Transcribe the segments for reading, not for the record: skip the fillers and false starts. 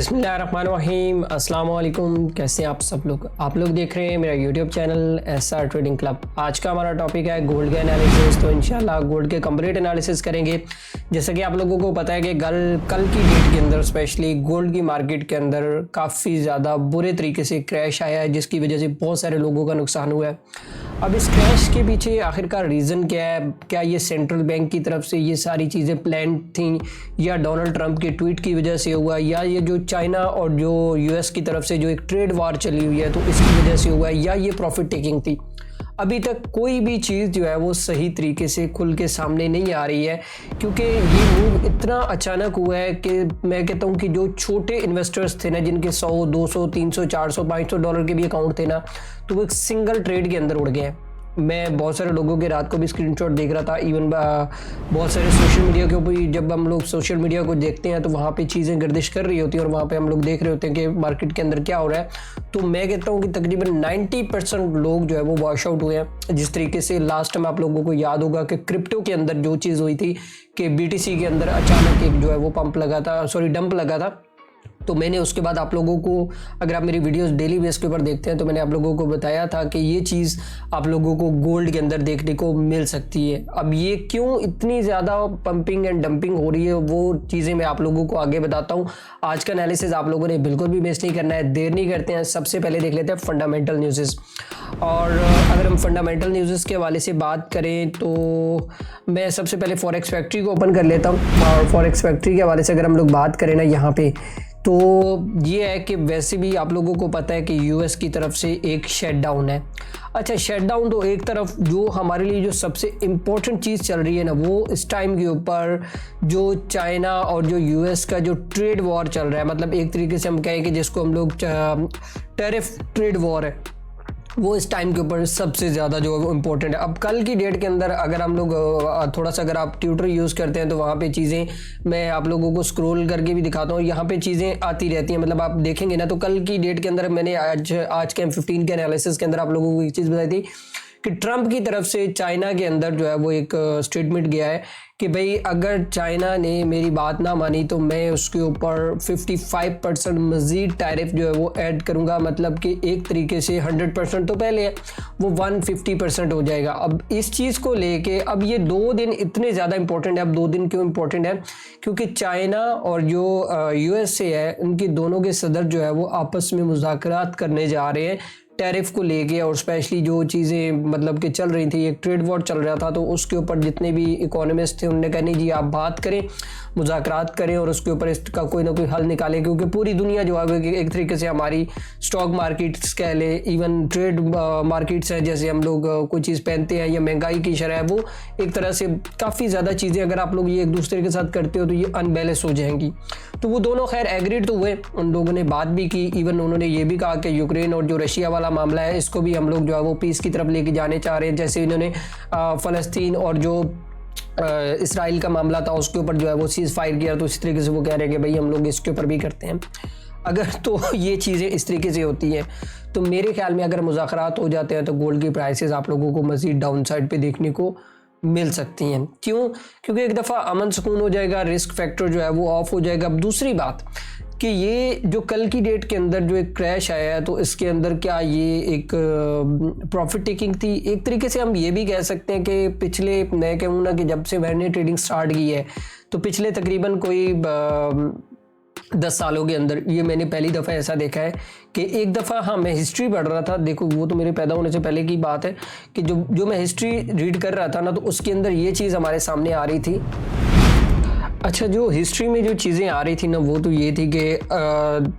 बिस्मिल्लाहिर्रहमानिर्रहीम, अस्सलाम वालेकुम। कैसे हैं आप लोग देख रहे हैं मेरा YouTube channel SR trading club. आज का हमारा टॉपिक है गोल्ड के एनालिसिस। तो इंशाल्लाह गोल्ड के कंप्लीट एनालिसिस करेंगे। जैसा कि आप लोगों को पता है कि कल की डेट के अंदर स्पेशली गोल्ड की मार्केट के अंदर काफ़ी ज़्यादा बुरे तरीके से क्रैश आया है, जिसकी वजह से बहुत सारे लोगों का नुकसान हुआ है। अब इस क्रैश के पीछे आखिरकार रीज़न क्या है? क्या ये सेंट्रल बैंक की तरफ से ये सारी चीज़ें प्लान थी, या डोनाल्ड ट्रंप के ट्वीट की वजह से हुआ, या ये जो चाइना और जो यूएस की तरफ से जो एक ट्रेड वार चली हुई है तो इसकी वजह से हुआ है, या ये प्रॉफिट टेकिंग थी? अभी तक कोई भी चीज़ जो है वो सही तरीके से खुल के सामने नहीं आ रही है, क्योंकि ये मूव इतना अचानक हुआ है कि मैं कहता हूँ कि जो छोटे इन्वेस्टर्स थे ना, जिनके 100, 200, 300, 400, $500 के भी अकाउंट थे ना, तो वो एक सिंगल ट्रेड के अंदर उड़ गए हैं। मैं बहुत सारे लोगों के रात को भी स्क्रीनशॉट देख रहा था। इवन बहुत सारे सोशल मीडिया के ऊपर, जब हम लोग सोशल मीडिया को देखते हैं तो वहाँ पे चीज़ें गर्दिश कर रही होती हैं और वहाँ पे हम लोग देख रहे होते हैं कि मार्केट के अंदर क्या हो रहा है। तो मैं कहता हूँ कि तकरीबन 90% लोग जो है वो वॉश आउट हुए हैं। जिस तरीके से लास्ट टाइम आप लोगों को याद होगा कि क्रिप्टो के अंदर जो चीज़ हुई थी कि BTC के अंदर अचानक एक जो है वो डंप लगा था। तो मैंने उसके बाद आप लोगों को, अगर आप मेरी वीडियोस डेली बेस के ऊपर देखते हैं, तो मैंने आप लोगों को बताया था कि ये चीज़ आप लोगों को गोल्ड के अंदर देखने को मिल सकती है। अब ये क्यों इतनी ज़्यादा पंपिंग एंड डंपिंग हो रही है, वो चीज़ें मैं आप लोगों को आगे बताता हूँ। आज का एनालिसिस आप लोगों ने बिल्कुल भी मिस नहीं करना है। देर नहीं करते हैं, सबसे पहले देख लेते हैं फंडामेंटल न्यूज़। और अगर हम फंडामेंटल न्यूज़ के हवाले से बात करें तो मैं सबसे पहले फॉरेक्स फैक्ट्री को ओपन कर लेता हूँ। और फॉरेक्स फैक्ट्री के हवाले से अगर हम लोग बात करें ना यहाँ पे, तो ये है कि वैसे भी आप लोगों को पता है कि यूएस की तरफ से एक शटडाउन है। अच्छा, शटडाउन तो एक तरफ, जो हमारे लिए जो सबसे इम्पोर्टेंट चीज़ चल रही है ना, वो इस टाइम के ऊपर जो चाइना और जो यूएस का जो ट्रेड वॉर चल रहा है, मतलब एक तरीके से हम कहें कि जिसको हम लोग टैरिफ ट्रेड वॉर है, वो इस टाइम के ऊपर सबसे ज़्यादा जो इम्पोर्टेंट है। अब कल की डेट के अंदर अगर हम लोग थोड़ा सा, अगर आप ट्विटर यूज़ करते हैं तो वहाँ पे चीज़ें मैं आप लोगों को स्क्रॉल करके भी दिखाता हूँ। यहाँ पे चीज़ें आती रहती हैं, मतलब आप देखेंगे ना। तो कल की डेट के अंदर मैंने आज के M15 के एनालिसिस के अंदर आप लोगों को एक चीज़ बताई थी कि ट्रंप की तरफ से चाइना के अंदर जो है वो एक स्टेटमेंट गया है कि भाई अगर चाइना ने मेरी बात ना मानी तो मैं उसके ऊपर 55% मज़ीद टैरिफ जो है वो ऐड करूँगा। मतलब कि एक तरीके से 100% तो पहले है, वो 150% हो जाएगा। अब इस चीज़ को लेके अब ये 2 दिन इतने ज़्यादा इंपॉर्टेंट है। अब 2 दिन क्यों इंपॉर्टेंट है? क्योंकि चाइना और जो USA है, उनके दोनों के सदर जो है वो आपस में मुज़ाकरात करने जा रहे हैं टैरिफ को लेके। और स्पेशली जो चीज़ें मतलब कि चल रही थी, एक ट्रेड वॉर चल रहा था, तो उसके ऊपर जितने भी इकोनॉमिस्ट थे उन्होंने कहा नहीं जी, आप बात करें, मुज़ाकरात करें और उसके ऊपर इसका कोई ना कोई हल निकालें। क्योंकि पूरी दुनिया जो है एक तरीके से हमारी स्टॉक मार्केट्स कह ले, इवन ट्रेड मार्केट्स हैं, जैसे हम लोग कोई चीज़ पहनते हैं या महंगाई की शरह है, वो एक तरह से काफ़ी ज़्यादा चीज़ें अगर आप लोग ये एक दूसरे के साथ करते हो तो ये अनबैलेंस हो जाएंगी। तो वो दोनों खैर एग्रीड तो हुए, उन लोगों ने बात भी की। इवन उन्होंने ये भी कहा कि यूक्रेन और जो रशिया वाला मामला है, इसको भी हम लोग जो है वो पीस की तरफ लेके जाने चाह रहे हैं। जैसे इन्होंने फ़लस्तीन और जो इसराइल का मामला था उसके ऊपर जो है वो सीज़ फायर किया, तो इस तरीके से वो कह रहे हैं कि भाई हम लोग इसके ऊपर भी करते हैं। अगर तो ये चीज़ें इस तरीके से होती हैं तो मेरे ख्याल में अगर मुज़ाकरात हो जाते हैं तो गोल्ड की प्राइसेस आप लोगों को मज़ीद डाउन साइड पे देखने को मिल सकती हैं। क्यों? क्योंकि एक दफ़ा अमन सुकून हो जाएगा, रिस्क फैक्टर जो है वो ऑफ हो जाएगा। अब दूसरी बात कि ये जो कल की डेट के अंदर जो एक क्रैश आया है, तो इसके अंदर क्या ये एक प्रॉफिट टेकिंग थी? एक तरीके से हम ये भी कह सकते हैं कि पिछले, मैं कहूँ ना कि जब से मैंने ट्रेडिंग स्टार्ट की है, तो पिछले तकरीबन कोई 10 सालों के अंदर ये मैंने पहली दफ़ा ऐसा देखा है कि एक दफ़ा, हाँ, मैं हिस्ट्री पढ़ रहा था। देखो, वो तो मेरे पैदा होने से पहले की बात है कि जो मैं हिस्ट्री रीड कर रहा था ना, तो उसके अंदर ये चीज़ हमारे सामने आ रही थी। अच्छा, जो हिस्ट्री में जो चीज़ें आ रही थी ना, वो तो ये थी कि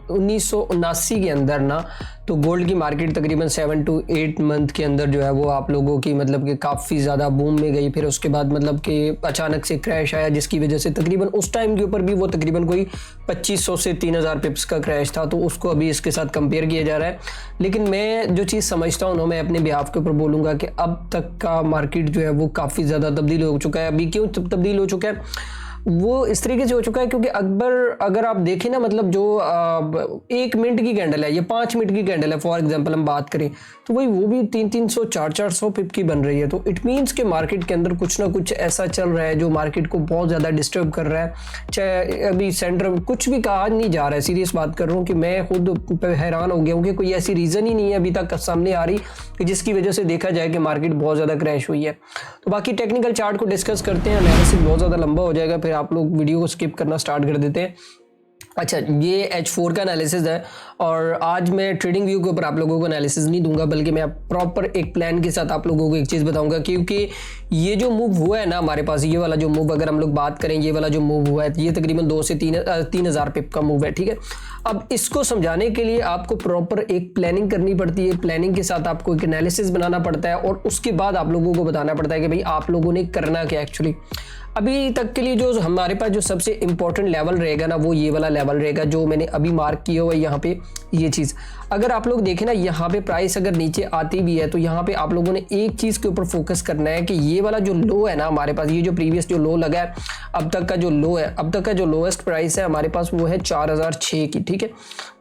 1979 के अंदर ना, तो गोल्ड की मार्केट तकरीबन 7 to 8 मंथ के अंदर जो है वो आप लोगों की मतलब कि काफ़ी ज़्यादा बूम में गई। फिर उसके बाद मतलब कि अचानक से क्रैश आया, जिसकी वजह से तकरीबन उस टाइम के ऊपर भी वो तकरीबन कोई 2500 से 3000 पिप्स का क्रैश था। तो उसको अभी इसके साथ कंपेयर किया जा रहा है। लेकिन मैं जो चीज़ समझता हूँ ना, मैं अपने बिहाफ के ऊपर बोलूँगा कि अब तक का मार्केट जो है वो काफ़ी ज़्यादा तब्दील हो चुका है। अभी क्यों तब्दील हो चुका है? वो इस तरीके से हो चुका है क्योंकि अगर आप देखें ना, मतलब जो 1 मिनट की कैंडल है या 5 मिनट की कैंडल है, फॉर एग्जांपल हम बात करें, तो वही वो भी 300 400 पिप की बन रही है। तो इट मीन्स के मार्केट के अंदर कुछ ना कुछ ऐसा चल रहा है जो मार्केट को बहुत ज़्यादा डिस्टर्ब कर रहा है। चाहे अभी सेंटर कुछ भी कहा नहीं जा रहा है, सीरियस बात कर रहा हूँ कि मैं खुद हैरान हो गया हूँ कि कोई ऐसी रीज़न ही नहीं है अभी तक सामने आ रही कि जिसकी वजह से देखा जाए कि मार्केट बहुत ज़्यादा क्रैश हुई है। तो बाकी टेक्निकल चार्ट को डिस्कस करते हैं, एनालिसिस बहुत ज़्यादा लंबा हो जाएगा, फिर आप लोग वीडियो को स्किप करना स्टार्ट कर देते हैं। अच्छा, ये H4 का एनालिसिस है और आज मैं ट्रेडिंग व्यू के ऊपर आप लोगों को एनालिसिस नहीं दूंगा, बल्कि मैं प्रॉपर एक प्लान के साथ आप लोगों को एक चीज़ बताऊंगा। क्योंकि ये जो मूव हुआ है ना हमारे पास, ये वाला जो मूव, अगर हम लोग बात करें, ये वाला जो मूव हुआ है, ये तकरीबन 2 से 3,000 पिप का मूव है, ठीक है। अब इसको समझाने के लिए आपको प्रॉपर एक प्लानिंग करनी पड़ती है, प्लानिंग के साथ आपको एक एनालिसिस बनाना पड़ता है और उसके बाद आप लोगों को बताना पड़ता है कि भाई आप लोगों ने करना क्या एक्चुअली। अभी तक के लिए जो हमारे पास जो सबसे इंपॉर्टेंट लेवल रहेगा ना, वो ये वाला लेवल रहेगा जो मैंने अभी मार्क किया हुआ है यहाँ पे। ये चीज़ अगर आप लोग देखें ना, यहाँ पे प्राइस अगर नीचे आती भी है तो यहाँ पे आप लोगों ने एक चीज़ के ऊपर फोकस करना है कि ये वाला जो लो है ना हमारे पास, ये जो प्रीवियस जो लो लगा है, अब तक का जो लो है, अब तक का जो लोएस्ट प्राइस है हमारे पास वो है 4006 की, ठीक है।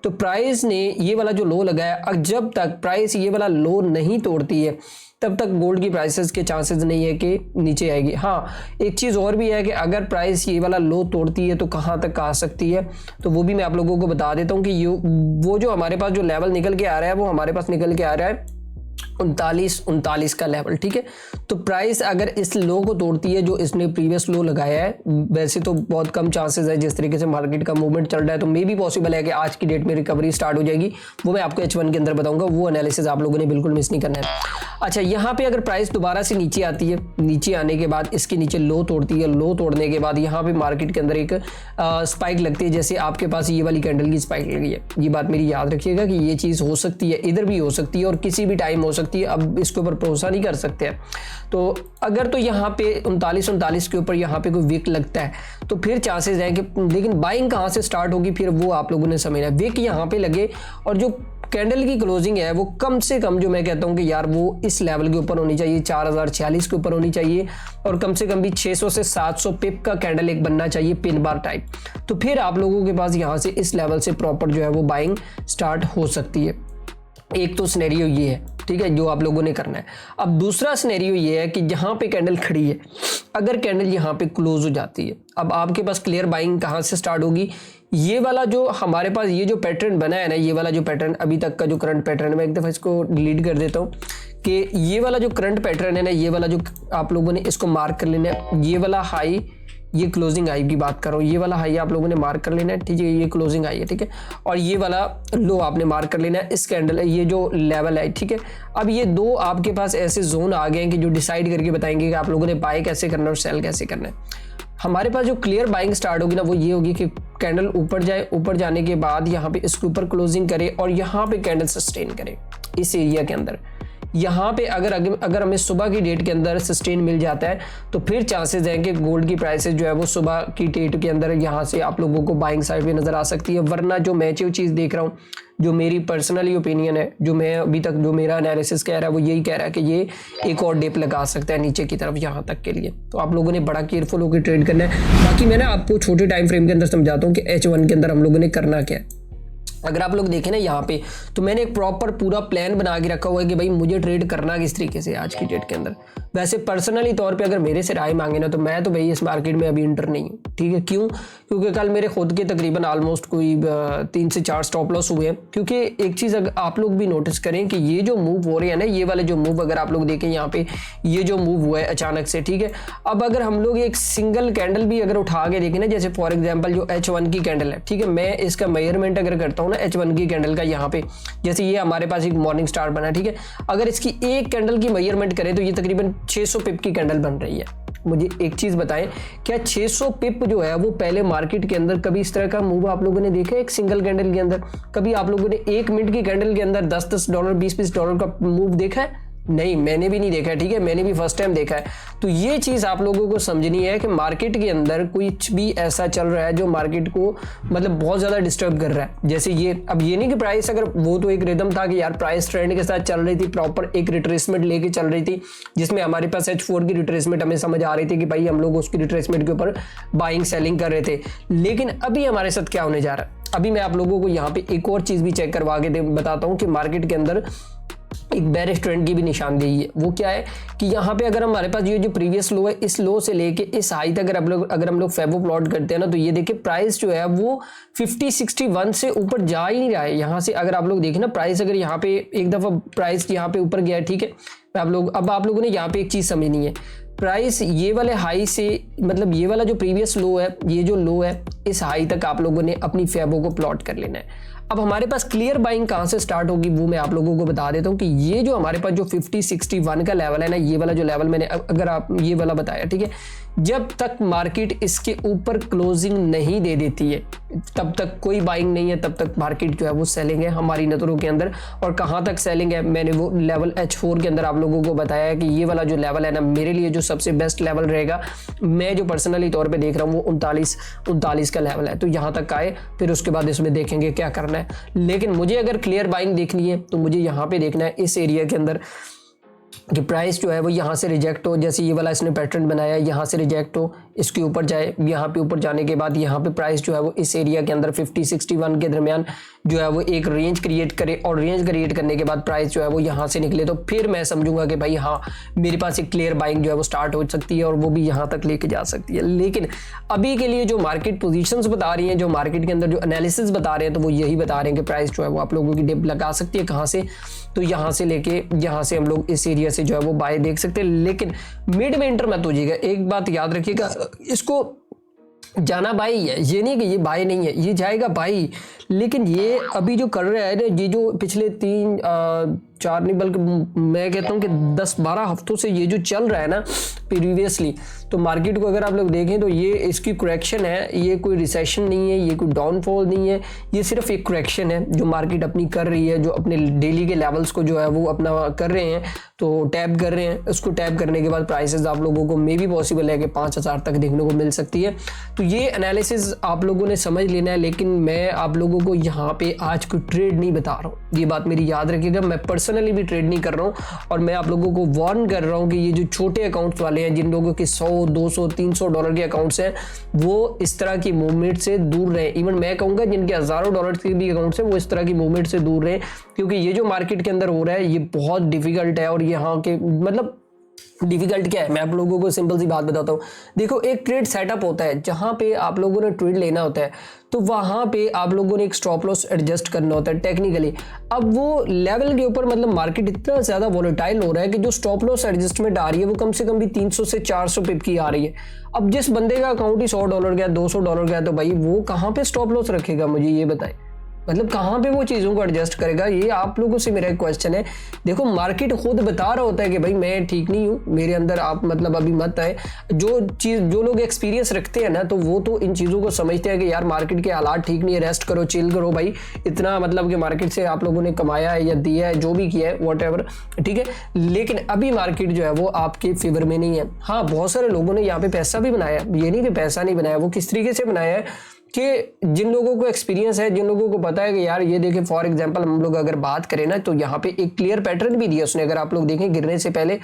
तो प्राइस ने ये वाला जो लो लगाया, अब जब तक प्राइस ये वाला लो नहीं तोड़ती है तब तक गोल्ड की प्राइसेस के चांसेस नहीं है कि नीचे आएगी। हाँ, एक चीज़ और भी है कि अगर प्राइस ये वाला लो तोड़ती है तो कहाँ तक आ सकती है, तो वो भी मैं आप लोगों को बता देता हूँ कि वो जो हमारे पास जो लेवल निकल के आ रहा है, वो हमारे पास निकल के आ रहा है 39 का लेवल, ठीक है। तो प्राइस अगर इस लो को तोड़ती है जो इसने प्रीवियस लो लगाया है, वैसे तो बहुत कम चांसेस है, जिस तरीके से मार्केट का मूवमेंट चल रहा है, तो मे भी पॉसिबल है कि आज की डेट में रिकवरी स्टार्ट हो जाएगी। वो मैं आपको H1 के अंदर बताऊंगा, वो एनालिसिस आप लोगों ने बिल्कुल मिस नहीं करना है। अच्छा, यहाँ पे अगर प्राइस दोबारा से नीचे आती है, नीचे आने के बाद इसके नीचे लो तोड़ती है, लो तोड़ने के बाद यहाँ पे मार्केट के अंदर एक स्पाइक लगती है, जैसे आपके पास ये वाली कैंडल की स्पाइक लगी है। ये बात मेरी याद रखिएगा कि ये चीज़ हो सकती है, इधर भी हो सकती है और किसी भी टाइम हो सकती है, अब इसके ऊपर भरोसा नहीं कर सकते हैं। तो अगर तो यहाँ पे 39 के ऊपर यहाँ पे कोई विक लगता है तो फिर चांसेस है कि, लेकिन बाइंग कहाँ से स्टार्ट होगी फिर वो आप लोगों ने समझना है। विक यहाँ पे लगे और जो कैंडल की क्लोजिंग है वो कम से कम, जो मैं कहता हूं कि यार वो इस लेवल के ऊपर होनी चाहिए, 4046 के ऊपर होनी चाहिए और कम से कम भी 600 से 700 पिप का कैंडल एक बनना चाहिए पिन बार टाइप। तो फिर आप लोगों के पास यहां से इस लेवल से प्रॉपर जो है वो बाइंग स्टार्ट हो सकती है। एक तो सिनेरियो ये है, ठीक है, जो आप लोगों ने करना है। अब दूसरा सिनेरियो ये है कि जहां पे कैंडल खड़ी है, अगर कैंडल यहाँ पे क्लोज हो जाती है, अब आपके पास क्लियर बाइंग कहाँ से स्टार्ट होगी। ये वाला जो हमारे पास ये जो पैटर्न बना है ना, ये वाला जो पैटर्न अभी तक का जो करंट पैटर्न है, मैं एक दफ़ा इसको डिलीट कर देता हूँ कि ये वाला जो करंट पैटर्न है ना, ये वाला जो आप लोगों ने इसको मार्क कर लेना है। ये वाला हाई, ये क्लोजिंग हाई की बात कर रहा हूँ, ये वाला हाई आप लोगों ने मार्क कर लेना है, ठीक है, ये क्लोजिंग हाई है, ठीक है, और ये वाला लो आपने मार्क कर लेना है। इस कैंडल है, ये जो लेवल है, ठीक है। अब ये दो आपके पास ऐसे जोन आ गए हैं कि जो डिसाइड करके बताएंगे कि आप लोगों ने बाय कैसे करना है और सेल कैसे करना है। हमारे पास जो क्लियर बाइंग स्टार्ट होगी ना, वो ये होगी कि कैंडल ऊपर जाए, ऊपर जाने के बाद यहाँ पे इसके ऊपर क्लोजिंग करे और यहाँ पे कैंडल सस्टेन करे इस एरिया के अंदर। यहाँ पे अगर हमें सुबह की डेट के अंदर सस्टेन मिल जाता है तो फिर चांसेस हैं कि गोल्ड की प्राइसेस जो है वो सुबह की डेट के अंदर यहाँ से आप लोगों को बाइंग साइड पे नज़र आ सकती है। वरना जो मैं जो चीज़ देख रहा हूँ, जो मेरी पर्सनली ओपिनियन है, जो मैं अभी तक जो मेरा एनालिसिस कह रहा है, वो यही कह रहा है कि ये एक और डिप लगा सकता है नीचे की तरफ यहाँ तक के लिए। तो आप लोगों ने बड़ा केयरफुल होकर ट्रेड करना है। बाकी मैं ना आपको छोटे टाइम फ्रेम के अंदर समझाता हूँ कि H1 के अंदर हम लोगों ने करना क्या है। अगर आप लोग देखें ना यहाँ पे, तो मैंने एक प्रॉपर पूरा प्लान बना के रखा हुआ है कि भाई मुझे ट्रेड करना किस तरीके से आज की डेट के अंदर। वैसे पर्सनली तौर पे अगर मेरे से राय मांगे ना, तो मैं तो भाई इस मार्केट में अभी इंटर नहीं हूँ, ठीक है। क्यों? क्योंकि कल मेरे खुद के तकरीबन ऑलमोस्ट कोई 3 से 4 स्टॉप लॉस हुए हैं। क्योंकि एक चीज़ अगर आप लोग भी नोटिस करें कि ये जो मूव हो रहे हैं ना, ये वाले जो मूव अगर आप लोग देखें यहाँ पे, ये जो मूव हुआ है अचानक से, ठीक है। अब अगर हम लोग एक सिंगल कैंडल भी अगर उठा के देखें ना, जैसे फॉर एग्जाम्पल जो H1 की कैंडल है, ठीक है, मैं इसका मेजरमेंट अगर करता हूँ ना H1 की कैंडल का, यहाँ पे जैसे ये हमारे पास एक मॉर्निंग स्टार बना, ठीक है, अगर इसकी एक कैंडल की मेजरमेंट करें तो ये तकरीबन 600 पिप की कैंडल बन रही है। मुझे एक चीज बताएं, क्या 600 पिप जो है वो पहले मार्केट के अंदर कभी इस तरह का मूव आप लोगों ने देखा है एक सिंगल कैंडल के अंदर? कभी आप लोगों ने 1 मिनट की कैंडल के अंदर $10 $20 का मूव देखा है? नहीं, मैंने भी नहीं देखा है, ठीक है, मैंने भी फर्स्ट टाइम देखा है। तो ये चीज़ आप लोगों को समझनी है कि मार्केट के अंदर कुछ भी ऐसा चल रहा है जो मार्केट को मतलब बहुत ज़्यादा डिस्टर्ब कर रहा है। जैसे ये, अब ये नहीं कि प्राइस, अगर वो तो एक रिदम था कि यार प्राइस ट्रेंड के साथ चल रही थी, प्रॉपर एक रिट्रेसमेंट लेके चल रही थी, जिसमें हमारे पास H4 की रिट्रेसमेंट हमें समझ आ रही थी कि भाई हम लोग उसकी रिट्रेसमेंट के ऊपर बाइंग सेलिंग कर रहे थे। लेकिन अभी हमारे साथ क्या होने जा रहा है, अभी मैं आप लोगों को यहाँ पे एक और चीज़ भी चेक करवा के बताता हूँ कि मार्केट के अंदर एक बेरिश ट्रेंड की भी निशानदेही है। वो क्या है कि यहाँ पे अगर हमारे पास ये जो प्रीवियस लो है, इस लो से लेके इस हाई तक अगर हम लोग फेवो प्लॉट करते हैं ना, तो ये देखिए प्राइस जो है वो 50-61 से ऊपर जा ही नहीं रहा है। यहाँ से अगर आप लोग देखें ना, प्राइस अगर यहाँ पे एक दफ़ा प्राइस यहाँ पे ऊपर गया है, ठीक है, अब आप लोगों ने यहाँ पे एक चीज़ समझनी है, प्राइस ये वाले हाई से, मतलब ये वाला जो प्रीवियस लो है, ये जो लो है, इस हाई तक आप लोगों ने अपनी फेवो को प्लॉट कर लेना है। अब हमारे पास क्लियर बाइंग कहाँ से स्टार्ट होगी वो मैं आप लोगों को बता देता हूँ कि ये जो हमारे पास जो 50-61 का लेवल है ना, ये वाला जो लेवल मैंने अगर आप ये वाला बताया, ठीक है, जब तक मार्केट इसके ऊपर क्लोजिंग नहीं दे देती है तब तक कोई बाइंग नहीं है, तब तक मार्केट जो है वो सेलिंग है हमारी नज़रों के अंदर। और कहाँ तक सेलिंग है, मैंने वो लेवल H4 के अंदर आप लोगों को बताया है कि ये वाला जो लेवल है ना, मेरे लिए जो सबसे बेस्ट लेवल रहेगा, मैं जो पर्सनली तौर पे देख रहा हूँ वो 39 का लेवल है। तो यहाँ तक आए, फिर उसके बाद इसमें देखेंगे क्या करना है। लेकिन मुझे अगर क्लियर बाइंग देखनी है तो मुझे यहाँ पे देखना है इस एरिया के अंदर कि प्राइस जो है वो यहाँ से रिजेक्ट हो, जैसे ये वाला इसने पैटर्न बनाया है, यहाँ से रिजेक्ट हो, इसके ऊपर जाए, यहाँ पे ऊपर जाने के बाद यहाँ पे प्राइस जो है वो इस एरिया के अंदर 50-61 के दरमियान जो है वो एक रेंज क्रिएट करे, और रेंज क्रिएट करने के बाद प्राइस जो है वो यहाँ से निकले, तो फिर मैं समझूंगा कि भाई हाँ, मेरे पास एक क्लियर बाइंग जो है वो स्टार्ट हो सकती है और वो भी यहाँ तक लेके जा सकती है। लेकिन अभी के लिए जो मार्केट पोजीशंस बता रही हैं, जो मार्केट के अंदर जो एनालिसिस बता रहे हैं, तो वो यही बता रहे हैं कि प्राइस जो है वो आप लोगों की डिप लगा सकती है। कहाँ से, तो यहाँ से लेके यहाँ से हम लोग इस एरिया से जो है वो बाय देख सकते हैं। लेकिन मिड में एंटर मत होइएगा, एक बात याद रखिएगा, इसको जाना बाई है, ये नहीं कि ये बाई नहीं है, ये जाएगा बाई। लेकिन ये अभी जो कर रहा है ना, ये जो पिछले 3-4 नहीं बल्कि मैं कहता हूँ कि 10-12 हफ्तों से ये जो चल रहा है ना प्रीवियसली, तो मार्केट को अगर आप लोग देखें तो ये इसकी करेक्शन है, ये कोई रिसेशन नहीं है, ये कोई डाउनफॉल नहीं है, ये सिर्फ एक करेक्शन है जो मार्केट अपनी कर रही है, जो अपने डेली के लेवल्स को जो है वो अपना कर रहे हैं, तो टैप कर रहे हैं। उसको टैप करने के बाद प्राइसेस आप लोगों को मे भी पॉसिबल है कि 5000 तक देखने को मिल सकती है। तो ये एनालिसिस आप लोगों ने समझ लेना है। लेकिन मैं आप लोगों को यहाँ पे आज कोई ट्रेड नहीं बता रहा हूँ, ये बात मेरी याद रखिएगा। मैं पर्सनली भी ट्रेड नहीं कर रहा हूँ, और मैं आप लोगों को वार्न कर रहा हूँ कि ये जो छोटे अकाउंट्स वाले हैं, जिन लोगों के 100, 200, 300 डॉलर के अकाउंट्स हैं, वो इस तरह की मूवमेंट से दूर रहें। इवन मैं कहूँगा जिनके हज़ारों डॉलर के भी अकाउंट्स हैं, वो इस तरह की मूवमेंट से दूर रहें, क्योंकि ये जो मार्केट के अंदर हो रहा है ये बहुत डिफिकल्ट है। और यहाँ के मतलब डिफिकल्ट क्या है, मैं आप लोगों को सिंपल सी बात बताता हूँ। देखो, एक ट्रेड सेटअप होता है जहाँ पे आप लोगों ने ट्रेड लेना होता है, तो वहाँ पे आप लोगों ने एक स्टॉप लॉस एडजस्ट करना होता है टेक्निकली। अब वो लेवल के ऊपर मतलब मार्केट इतना ज़्यादा वॉलेटाइल हो रहा है कि जो स्टॉप लॉस एडजस्टमेंट आ रही है वो कम से कम भी 300 से 400 पिप की आ रही है। अब जिस बंदे का अकाउंट ही $100 का, $200 का, तो भाई वो कहाँ पे स्टॉप लॉस रखेगा, मुझे ये बताएं। मतलब कहाँ पे वो चीज़ों को एडजस्ट करेगा, ये आप लोगों से मेरा एक क्वेश्चन है। देखो, मार्केट खुद बता रहा होता है कि भाई मैं ठीक नहीं हूँ, मेरे अंदर आप मतलब अभी मत आए। जो लोग एक्सपीरियंस रखते हैं ना, तो वो तो इन चीज़ों को समझते हैं कि यार मार्केट के हालात ठीक नहीं है, रेस्ट करो, चिल करो भाई, इतना मतलब कि मार्केट से आप लोगों ने कमाया है या दिया है, जो भी किया है, व्हाटएवर, ठीक है। लेकिन अभी मार्केट जो है वो आपके फेवर में नहीं है। हाँ, बहुत सारे लोगों ने यहाँ पे पैसा भी बनाया, ये नहीं कि पैसा नहीं बनाया। वो किस तरीके से बनाया है कि जिन लोगों को एक्सपीरियंस है, जिन लोगों को पता है कि यार ये देखें, फॉर एग्जांपल हम लोग अगर बात करें ना, तो यहाँ पे एक क्लियर पैटर्न भी दिया उसने। अगर आप लोग देखें, गिरने से पहले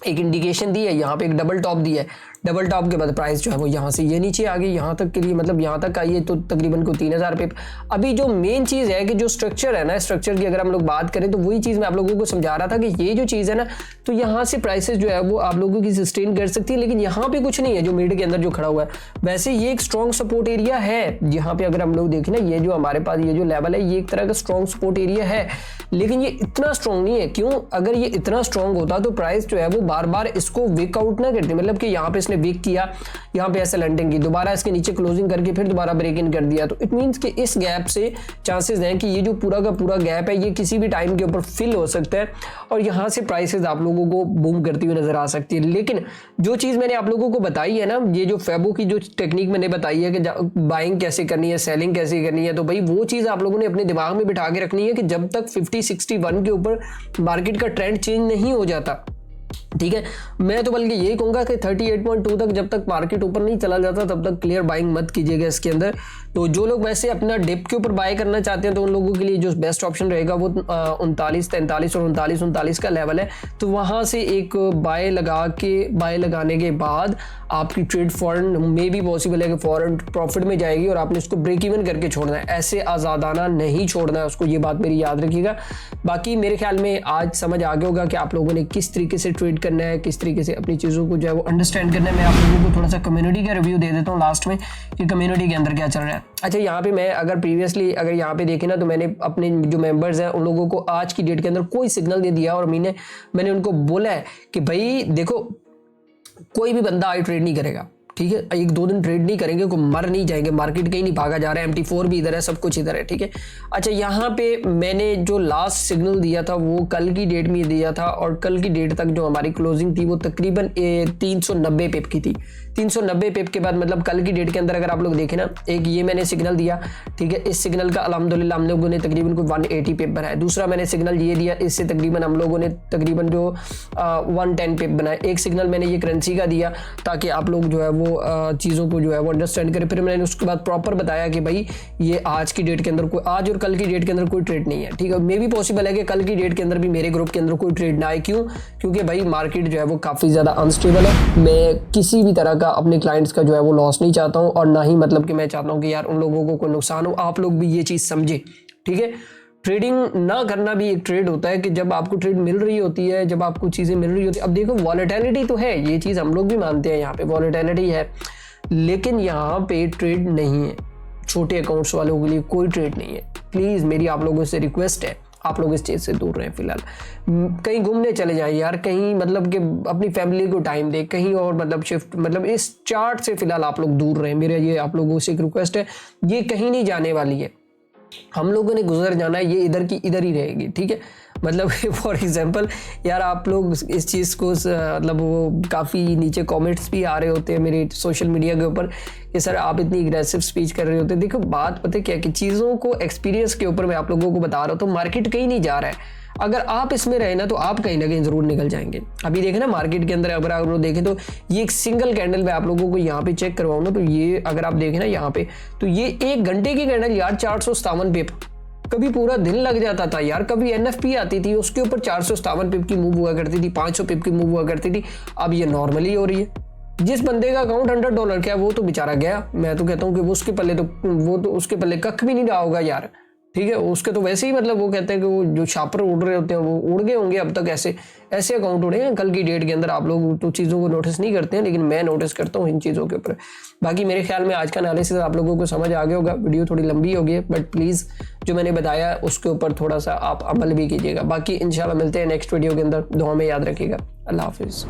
एक इंडिकेशन दी है, यहाँ पे एक डबल टॉप दिया है। डबल टॉप के बाद प्राइस जो है वो यहाँ से ये नीचे आ गई, यहाँ तक के लिए मतलब यहाँ तक आई है, तो तकरीबन को 3000 पे। अभी जो मेन चीज़ है कि जो स्ट्रक्चर है ना, स्ट्रक्चर की अगर हम लोग बात करें, तो वही चीज़ मैं आप लोगों को समझा रहा था कि ये जो चीज़ है ना, तो यहाँ से प्राइसेस जो है वो आप लोगों की सस्टेन कर सकती है। लेकिन यहाँ पे कुछ नहीं है जो मिड के अंदर जो खड़ा हुआ है। वैसे ये एक स्ट्रॉन्ग सपोर्ट एरिया है, यहाँ पे अगर हम लोग देखें ना, ये जो हमारे पास ये जो लेवल है, ये एक तरह का स्ट्रॉन्ग सपोर्ट एरिया है, लेकिन ये इतना स्ट्रॉन्ग नहीं है। क्यों? अगर ये इतना स्ट्रॉन्ग होता तो प्राइस जो है वो बार बार इसको वीक आउट ना करती, मतलब कि यहाँ पे इसने वीक किया, यहाँ पे ऐसे लैंडिंग की, दोबारा इसके नीचे क्लोजिंग करके फिर दोबारा ब्रेक इन कर दिया, तो इट मीन्स कि इस गैप से चांसेस हैं कि ये जो पूरा का पूरा गैप है ये किसी भी टाइम के ऊपर फिल हो सकता है और यहाँ से प्राइसेस आप लोगों को बूम करती हुई नजर आ सकती है। लेकिन जो चीज़ मैंने आप लोगों को बताई है ना, ये जो फेबो की जो टेक्निक मैंने बताई है कि बाइंग कैसे करनी है, सेलिंग कैसे करनी है, तो भाई वो चीज़ आप लोगों ने अपने दिमाग में बिठा के रखनी है कि जब तक 50-61 के ऊपर मार्केट का ट्रेंड चेंज नहीं हो जाता, ठीक है, मैं तो बल्कि यही कहूंगा कि 38.2 तक जब तक मार्केट ऊपर नहीं चला जाता तब तक क्लियर बाइंग मत कीजिएगा इसके अंदर। तो जो लोग वैसे अपना डिप के ऊपर बाय करना चाहते हैं तो उन लोगों के लिए जो बेस्ट ऑप्शन रहेगा वो 39, 43 और 39 का लेवल है, तो वहां से एक बाय लगाने के बाद आपकी ट्रेड फॉरन में भी पॉसिबल है कि फॉरन प्रॉफिट में जाएगी और आपने उसको ब्रेक इवन करके छोड़ना है, ऐसे आज़ादाना नहीं छोड़ना है उसको, ये बात मेरी याद रखिएगा। बाकी मेरे ख्याल में आज समझ आ गया होगा कि आप लोगों ने किस तरीके से ट्रेड करना है, किस तरीके से अपनी चीज़ों को जो है वो अंडरस्टैंड करना है। मैं आप लोगों को थोड़ा सा कम्युनिटी का रिव्यू दे देता हूँ लास्ट में कि कम्युनिटी के अंदर क्या चल रहा है। अच्छा, यहाँ पे मैं अगर प्रीवियसली अगर यहाँ पे देखें ना तो मैंने अपने जो मेंबर्स हैं उन लोगों को आज की डेट के अंदर कोई सिग्नल नहीं दिया और मैंने उनको बोला है कि भाई देखो कोई भी बंदा आज ट्रेड नहीं करेगा, ठीक है, 1-2 दिन ट्रेड नहीं करेंगे, को मर नहीं जाएंगे, मार्केट कहीं नहीं भागा जा रहा है, MT4 भी इधर है, सब कुछ इधर है, ठीक है। अच्छा, यहाँ पे मैंने जो लास्ट सिग्नल दिया था वो कल की डेट में दिया था और कल की डेट तक जो हमारी क्लोजिंग थी वो तकरीबन 390 पिप की थी। 390 पिप के बाद मतलब कल की डेट के अंदर अगर आप लोग देखें ना, एक ये मैंने सिग्नल दिया, ठीक है, इस सिग्नल का अल्हम्दुलिल्लाह हम लोगों ने तकरीबन कोई 180 पिप बनाया। दूसरा मैंने सिग्नल ये दिया, इससे तकरीबन हम लोगों ने तकरीबन जो 110 पिप बनाया। एक सिग्नल मैंने ये करेंसी का दिया ताकि आप लोग जो है वो चीज़ों को जो है वो अंडरस्टैंड करें। फिर मैंने उसके बाद प्रॉपर बताया कि भाई ये आज की डेट के अंदर कोई, आज और कल की डेट के अंदर कोई ट्रेड नहीं है, ठीक है। मे भी पॉसिबल है कि कल की डेट के अंदर भी मेरे ग्रुप के अंदर कोई ट्रेड ना आए, क्यों? क्योंकि भाई मार्केट जो है वो काफ़ी ज़्यादा अनस्टेबल है। मैं किसी भी तरह का अपने क्लाइंट्स का जो है वो लॉस नहीं चाहता हूँ और ना ही मतलब कि मैं चाहता हूँ कि यार उन लोगों को कोई नुकसान हो। आप लोग भी ये चीज़ समझे, ठीक है। ट्रेडिंग ना करना भी एक ट्रेड होता है कि जब आपको ट्रेड मिल रही होती है, जब आपको चीज़ें मिल रही होती है। अब देखो वॉलेटिलिटी तो है, ये चीज़ हम लोग भी मानते हैं, यहाँ पे वॉलेटिलिटी है, लेकिन यहाँ पे ट्रेड नहीं है। छोटे अकाउंट्स वालों के लिए कोई ट्रेड नहीं है। प्लीज़ मेरी आप लोगों से रिक्वेस्ट है, आप लोग इस चीज़ से दूर रहें। फिलहाल कहीं घूमने चले जाएं यार, कहीं मतलब कि अपनी फैमिली को टाइम दें, कहीं और मतलब शिफ्ट, मतलब इस चार्ट से फिलहाल आप लोग दूर रहें। मेरा ये आप लोगों से एक रिक्वेस्ट है, ये कहीं नहीं जाने वाली है, हम लोगों ने गुजर जाना है, ये इधर की इधर ही रहेगी, ठीक है। मतलब फॉर एग्जांपल यार आप लोग इस चीज़ को मतलब वो काफ़ी नीचे कमेंट्स भी आ रहे होते हैं मेरे सोशल मीडिया के ऊपर कि सर आप इतनी एग्रेसिव स्पीच कर रहे होते हैं। देखो बात पता है क्या कि चीज़ों को एक्सपीरियंस के ऊपर मैं आप लोगों को बता रहा हूँ। तो मार्केट कहीं नहीं जा रहा है, अगर आप इसमें रहे ना तो आप कहीं ना कहीं जरूर निकल जाएंगे। अभी देखें ना मार्केट के अंदर अगर आप लोग देखें तो ये एक सिंगल कैंडल में आप लोगों को यहाँ पे चेक करवाऊँ ना, तो ये अगर आप देखें ना यहाँ पे, तो ये 1 घंटे की कैंडल यार 457 पिप, कभी पूरा दिन लग जाता था यार। कभी NFP आती थी उसके ऊपर 457 पिप की मूव हुआ करती थी, 500 पिप की मूव हुआ करती थी। अब ये नॉर्मली हो रही है। जिस बंदे का अकाउंट $100 का है वो तो बेचारा गया। मैं तो कहता हूँ कि वो उसके पल्ले कख भी नहीं रहा होगा यार, ठीक है। उसके तो वैसे ही मतलब वो कहते हैं कि वो जो छापर उड़ रहे होते हैं वो उड़ गए होंगे अब तक। ऐसे अकाउंट उड़े हैं कल की डेट के अंदर। आप लोग तो चीज़ों को नोटिस नहीं करते हैं, लेकिन मैं नोटिस करता हूँ इन चीज़ों के ऊपर। बाकी मेरे ख्याल में आज का एनालिसिस आप लोगों को समझ आ गया होगा। वीडियो थोड़ी लंबी हो गई, बट प्लीज़ जो मैंने बताया उसके ऊपर थोड़ा सा आप अमल भी कीजिएगा। बाकी इंशाल्लाह मिलते हैं नेक्स्ट वीडियो के अंदर। दुआ में याद रखिएगा। अल्लाह हाफिज़।